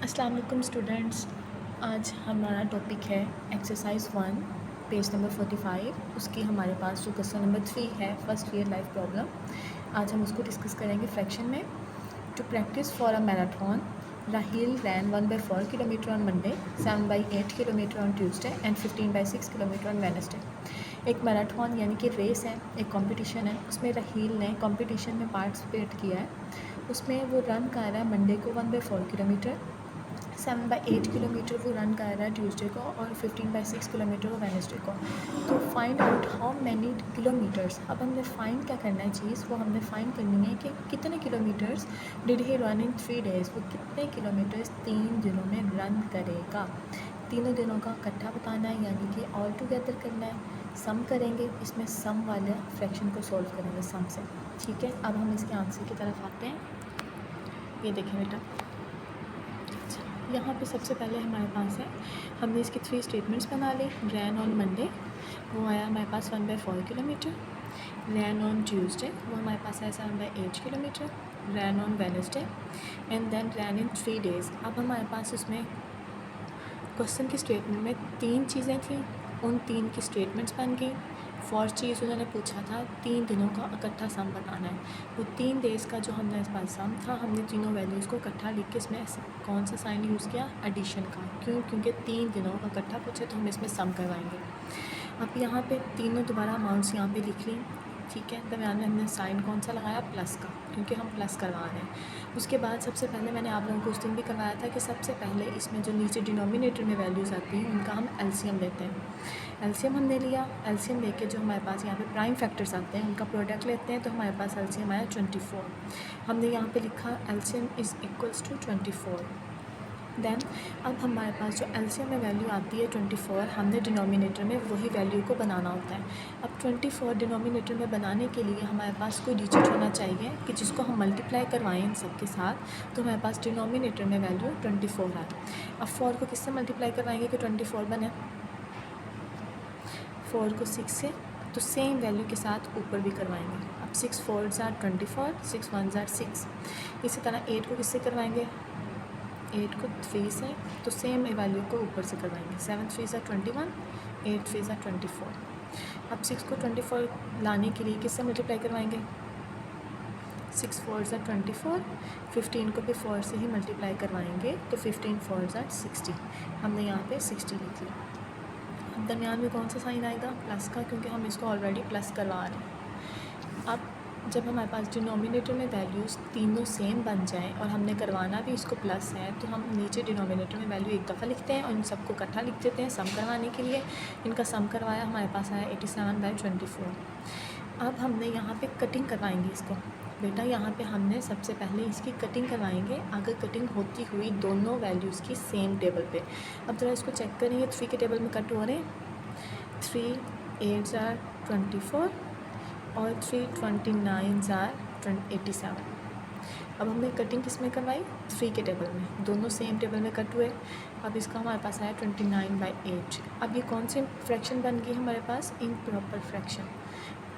अस्सलाम वालेकुम स्टूडेंट्स। आज हमारा टॉपिक है एक्सरसाइज 1 पेज नंबर 45। उसकी हमारे पास जो क्वेश्चन नंबर 3 है फर्स्ट ईयर लाइफ प्रॉब्लम, आज हम उसको डिस्कस करेंगे फ्रैक्शन में। To practice for a marathon Raheel ran 1/4 kilometre on Monday, 7/8 kilometre on Tuesday and 15/6 kilometre on Wednesday. एक मैराथन यानी कि रेस है, एक कंपटीशन है। उसमें राहील ने कंपटीशन में पार्टिसिपेट किया है। उसमें वो रन कर रहा है मंडे को 1/4 किलोमीटर, 7/8 किलोमीटर वो रन कर रहा है ट्यूसडे को, और 15/6 किलोमीटर वो वेडनेसडे को। तो find out how many kilometres. अब हमने फाइंड क्या करना है चीज़, वो हमने फाइंड करनी है कि कितने kilometres did he run in 3 days. वो कितने किलोमीटर्स 3 दिनों में रन करेगा। तीनों दिनों का इकट्ठा बताना है, यानी कि ऑल टुगेदर करना है। सम करेंगे, इसमें सम वाले फ्रैक्शन को सॉल्व करेंगे सम से। ठीक है, अब हम इसके आंसर की तरफ आते हैं। ये देखें बेटा, यहाँ पे सबसे पहले हमारे पास है, हमने इसकी 3 स्टेटमेंट्स बना ली। रैन ऑन मंडे, वो आया हमारे पास 1/4 किलोमीटर। रैन ऑन ट्यूसडे, वो हमारे पास आया 7/8 kilometre. Ran on Wednesday and then ran in 3 days. अब हमारे पास उसमें क्वेश्चन की स्टेटमेंट में 3 चीज़ें थी, उन 3 की स्टेटमेंट्स बन गई। फर्स्ट चीज़ उन्होंने पूछा था 3 दिनों का इकट्ठा सम बताना है। वो 3 डेज़ का जो हमने इस पास सम था, हमने तीनों वैल्यूज़ को इकट्ठा लिख के इसमें कौन सा साइन यूज़ किया, एडिशन का। क्यों? क्योंकि 3 दिनों का इकट्ठा पूछे तो हम इसमें सम करवाएंगे। अब यहाँ पे तीनों दोबारा अमाउंट्स यहाँ पे लिख ली। ठीक है, दरम्यान में हमने साइन कौन सा लगाया, प्लस का, क्योंकि हम प्लस करवा रहे हैं। उसके बाद सबसे पहले मैंने आप लोगों को उस दिन भी करवाया था कि सबसे पहले इसमें जो नीचे डिनोमिनेटर में वैल्यूज़ आती हैं उनका हम एलसीएम लेते हैं। एलसीएम हमने लिया। एलसीएम लेके जो हमारे पास यहाँ पे प्राइम फैक्टर्स आते हैं उनका प्रोडक्ट लेते हैं, तो हमारे पास एलसीएम आया 24। हमने यहाँ पे लिखा LCM is equals to 24। Then अब हमारे पास जो एलसीएम में वैल्यू आती है 24, हमने डिनोमिनेटर में वही वैल्यू को बनाना होता है। अब 24 डिनोमिनेटर में बनाने के लिए हमारे पास कोई डिजिट होना चाहिए कि जिसको हम मल्टीप्लाई करवाएं इन सब के साथ, तो हमारे पास डिनोमिनेटर में वैल्यू 24 आए। अब 4 को किससे मल्टीप्लाई करवाएंगे कि 24 बने, 4 को 6 से, तो सेम वैल्यू के साथ ऊपर भी करवाएंगे। अब 6 4s are 24, 6 1s are 6। इसी तरह 8 को किससे करवाएंगे, 8 को 3 से, तो सेम वैल्यू को ऊपर से करवाएंगे। 7 3s are 21, 8 3s are 24। अब 6 को 24 लाने के लिए किससे मल्टीप्लाई करवाएंगे, 6 4s are 24, 15 को भी 4 से ही मल्टीप्लाई करवाएंगे, तो 15 4s are 60। हमने यहाँ पे 60 लिख लिया। अब दरमियान में कौन सा साइन आएगा, प्लस का, क्योंकि हम इसको ऑलरेडी प्लस करवा रहे हैं। अब जब हमारे पास डिनोमिनेटर में वैल्यूज़ तीनों सेम बन जाएं और हमने करवाना भी इसको प्लस है, तो हम नीचे डिनोमिनेटर में वैल्यू एक दफ़ा लिखते हैं और इन सबको इकट्ठा लिख देते हैं सम करवाने के लिए। इनका सम करवाया, हमारे पास आया 87/24। अब हमने यहाँ पे कटिंग करवाएंगे इसको। बेटा यहाँ पे हमने सबसे पहले इसकी कटिंग करवाएंगे, अगर कटिंग होती हुई दोनों वैल्यूज़ की सेम टेबल पे। अब ज़रा इसको चेक करें, ये 3 के टेबल में कट हो रहे हैं। 3 8s are 24 और 3 29s are 87। अब हमने कटिंग किस में करवाई, 3 के टेबल में, दोनों सेम टेबल में कट हुए। अब इसका हमारे पास आया 29/8। अब ये कौन सी फ्रैक्शन बन गई हमारे पास, इम्प्रॉपर फ्रैक्शन।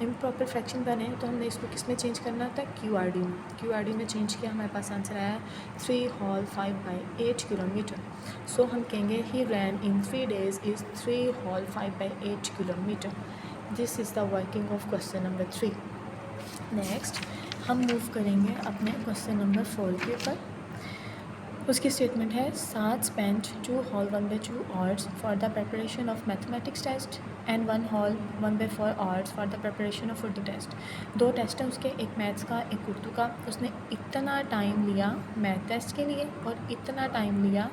इम्प्रॉपर फ्रैक्शन बने तो हमने इसको किस में चेंज करना होता है, क्यूआरडी में। क्यूआरडी में चेंज किया, हमारे पास आंसर आया 3 होल 5/8 किलोमीटर। सो हम कहेंगे he ran in 3 days is 3 whole 5/8 kilometre. This is the working of question number 3। Next हम मूव करेंगे अपने क्वेश्चन नंबर 4 के ऊपर। उसकी स्टेटमेंट है, साथ spent 2 whole 1/2 hours for the preparation of mathematics test and 1 whole 1/4 hours for the preparation of Urdu test. 2 test हैं उसके, एक मैथ्स का एक उर्दू का। उसने इतना टाइम लिया मैथ टेस्ट के लिए और इतना टाइम लिया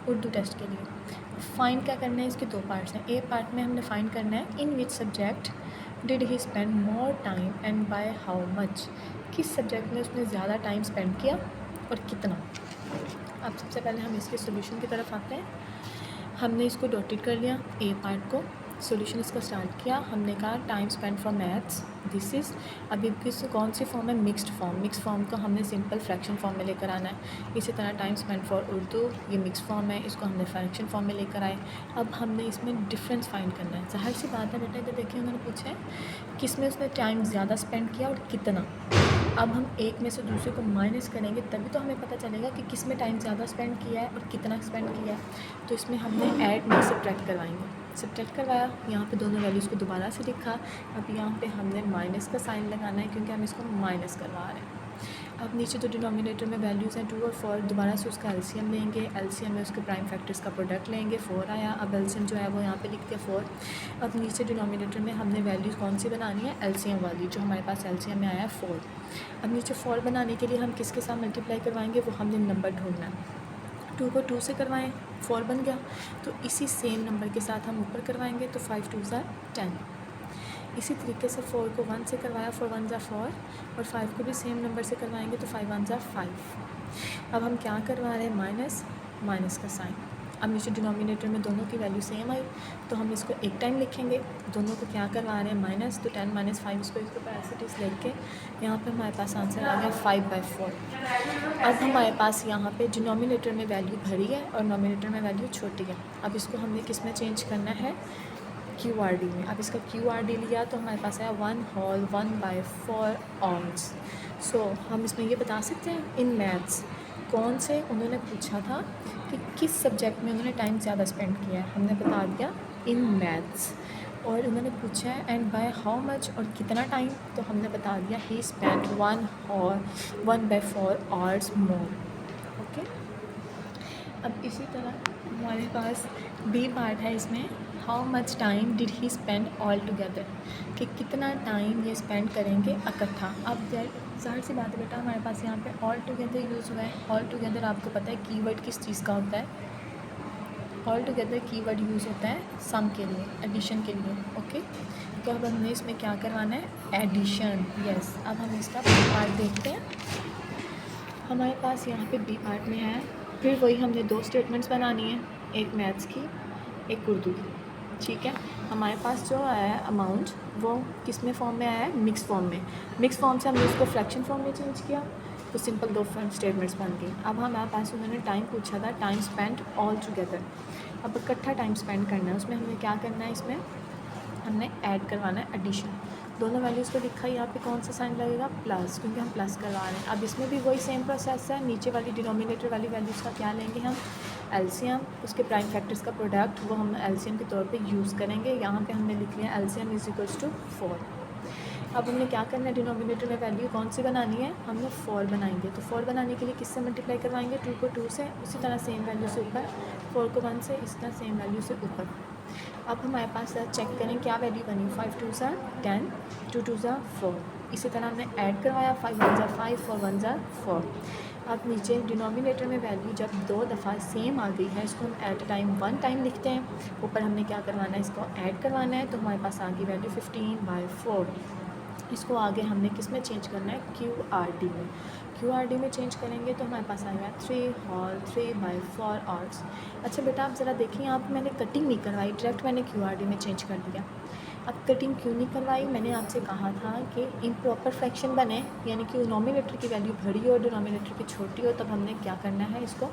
उर्दू टेस्ट के लिए। फाइंड क्या करना है, इसके 2 पार्ट्स हैं। ए पार्ट में हमने फाइंड करना है in which subject did he spend more time and by how much. किस सब्जेक्ट में उसने ज़्यादा टाइम स्पेंड किया और कितना। अब सबसे पहले हम इसके सॉल्यूशन की तरफ आते हैं। हमने इसको डॉटेड कर लिया, ए पार्ट को। सॉल्यूशन इसका स्टार्ट किया, हमने कहा time spend for maths, this is. अभी किस कौन सी फॉर्म है, मिक्स्ड फॉर्म। मिक्स फॉर्म को हमने सिंपल फ्रैक्शन फॉर्म में लेकर आना है। इसी तरह टाइम स्पेंड फॉर उर्दू, ये मिक्स फॉर्म है, इसको हमने फ्रैक्शन फॉर्म में लेकर आए। अब हमने इसमें डिफरेंस फाइंड करना है। ज़ाहिर सी बात है बेटा, इधर देखिए उन्होंने पूछा है किस में उसने टाइम ज़्यादा स्पेंड किया और कितना। अब हम एक में से दूसरे को माइनस करेंगे तभी तो हमें पता चलेगा कि किस में टाइम ज़्यादा स्पेंड किया है और कितना स्पेंड किया है। तो इसमें हमने ऐड में सब्ट्रैक्ट करवाएंगे। सब्ट्रैक्ट करवाया, यहाँ पे दोनों वैल्यूज़ को दोबारा से लिखा। अब यहाँ पे हमने माइनस का साइन लगाना है क्योंकि हम इसको माइनस करवा रहे हैं। अब नीचे जो डिनोमिनेटर में वैल्यूज़ हैं 2 और 4, दोबारा से उसका एलसीएम लेंगे। एलसीएम में उसके प्राइम फैक्टर्स का प्रोडक्ट लेंगे, 4 आया। अब एलसीएम जो है वो यहाँ पे लिखते हैं 4। अब नीचे डिनोमिनेटर में हमने वैल्यूज़ कौन सी बनानी है, एलसीएम वाली, जो हमारे पास एलसीएम में आया है 4। अब नीचे 4 बनाने के लिए हम किसके साथ मल्टीप्लाई करवाएंगे, वो हमने नंबर ढूंढना है। 2 को 2 से करवाएं, 4 बन गया। तो इसी सेम नंबर के साथ हम ऊपर करवाएंगे, तो 5 2 ज़ा 10। इसी तरीके से 4 को 1 से करवाया, 4 1 ज़ा 4, और 5 को भी सेम नंबर से करवाएंगे, तो 5 1 ज़ा 5। अब हम क्या करवा रहे हैं, माइनस, माइनस का साइन। अब नीचे डिनोमिनेटर में दोनों की वैल्यू सेम आई, तो हम इसको एक टाइम लिखेंगे। दोनों को क्या करवा रहे हैं, माइनस, तो 10 - 5 इसको पैरासिटीज़ लेके यहाँ पे हमारे पास आंसर आ गया 5/4। अब हमारे पास यहाँ पे डिनोमिनेटर में वैल्यू भरी है और नोमिनेटर में वैल्यू छोटी है। अब इसको हमने किस में चेंज करना है, QRD में। अब इसका QRD लिया तो हमारे पास आया 1 होल 1/4 ऑल्स। सो हम इसमें ये बता सकते हैं इन मैथ्स कौन से उन्होंने पूछा था कि किस सब्जेक्ट में उन्होंने टाइम ज़्यादा स्पेंड किया है, हमने बता दिया इन मैथ्स। और उन्होंने पूछा है एंड बाय हाउ मच, और कितना टाइम, तो हमने बता दिया ही स्पेंड 1 और 1/4 आवर्स मोर। ओके। अब इसी तरह हमारे पास बी पार्ट है, इसमें how much time did he spend all together, कि कितना टाइम ये स्पेंड करेंगे इकट्ठा। अब ज़ाहिर सी बात है बेटा, हमारे पास यहाँ पे ऑल टुगेदर यूज़ हुआ है। ऑल टुगेदर आपको पता है कीवर्ड किस चीज़ का होता है, ऑल टुगेदर कीवर्ड यूज़ होता है सम के लिए, एडिशन के लिए। ओके, तो अब हमने इसमें क्या करवाना है, एडिशन। यस, अब हम इसका बी पार्ट देखते हैं। हमारे पास यहाँ पे बी पार्ट में है, फिर वही हमने 2 स्टेटमेंट्स बनानी है, एक मैथ्स की, एक उर्दू की। ठीक है, हमारे पास जो आया है अमाउंट वो किस में फॉर्म में आया है, मिक्स फॉर्म में। मिक्स फॉर्म से हमने उसको फ्रैक्शन फॉर्म में चेंज किया, तो सिंपल 2 स्टेटमेंट्स बन गए। अब हमारे पास उन्होंने टाइम पूछा था, टाइम स्पेंड ऑल टुगेदर। अब इकट्ठा टाइम स्पेंड करना है, उसमें हमें क्या करना है, इसमें हमने ऐड करवाना है, एडिशन। दोनों वैल्यूज़ को लिखा, यहाँ पे कौन सा साइन लगेगा, प्लस, क्योंकि हम प्लस करवा रहे हैं। अब इसमें भी वही सेम प्रोसेस है, नीचे वाली डिनोमिनेटर वाली वैल्यूज़ का क्या लेंगे हम, एलसीएम, उसके प्राइम फैक्टर्स का प्रोडक्ट, वो हम एलसीएम के तौर पे यूज़ करेंगे। यहाँ पे हमने लिख लिया एलसीएम इज इक्वल्स टू 4। अब हमने क्या करना है, डिनोमिनेटर में वैल्यू कौन सी बनानी है, हमने 4 बनाएंगे। तो 4 बनाने के लिए किससे मल्टीप्लाई करवाएंगे, 2 को 2 से, उसी तरह सेम वैल्यू से ऊपर, 4 को 1 से, इस तरह सेम वैल्यू से ऊपर। अब हमारे पास चेक करें क्या वैल्यू बनी, 5 2 ज़ा 10, 2 2 ज़ा 4। इसी तरह हमने ऐड करवाया, 5 1 ज़ा 5, 4 1 ज़ा 4। अब नीचे डिनोमिनेटर में वैल्यू जब 2 दफ़ा सेम आ गई है, इसको हम एट टाइम 1 टाइम लिखते हैं। ऊपर हमने क्या करवाना है, इसको ऐड करवाना है, तो हमारे पास आ गई वैल्यू 15/4। इसको आगे हमने किस में चेंज करना है, QRD में। QRD में चेंज करेंगे तो हमारे पास आएगा 3 होल 3/4 आवर्स। अच्छा बेटा, आप ज़रा देखिए, यहाँ पे मैंने कटिंग नहीं करवाई, डायरेक्ट मैंने QRD में चेंज कर दिया। अब कटिंग क्यों नहीं करवाई, मैंने आपसे कहा था कि इम्प्रॉपर फ्रैक्शन बने, यानी कि नोमिनेटर की वैल्यू बड़ी हो, डिनोमिनेटर की छोटी हो, तब हमने क्या करना है, इसको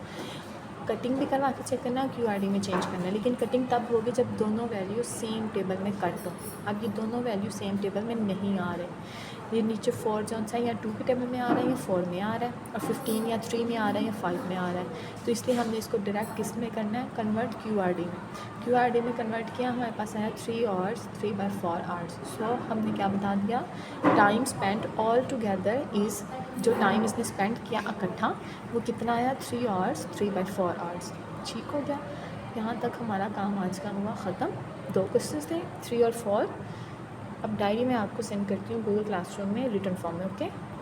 कटिंग भी करवा के चेक करना है, QRD में चेंज करना है। लेकिन कटिंग तब होगी जब दोनों वैल्यू सेम टेबल में कट हो। अब ये दोनों वैल्यू सेम टेबल में नहीं आ रहे, ये नीचे 4 जो सा या 2 के टेबल में आ रहा है या 4 में आ रहा है, और 15 या 3 में आ रहा है या 5 में आ रहा है। तो इसलिए हमने इसको डायरेक्ट किस में करना है, कन्वर्ट QRD में। QRD में कन्वर्ट किया, हमारे पास आया 3 आवर्स 3/4 आवर्स। सो हमने क्या बता दिया, time spend all together is, जो टाइम इसने स्पेंड किया इकट्ठा, वो कितना आया, 3 आवर्स 3/4 आवर्स। ठीक हो गया, यहाँ तक हमारा काम आज का हुआ ख़त्म। 2 क्वेश्चन थे, 3 और 4। अब डायरी में आपको सेंड करती हूँ गूगल क्लासरूम में रिटन फॉर्म में। ओके।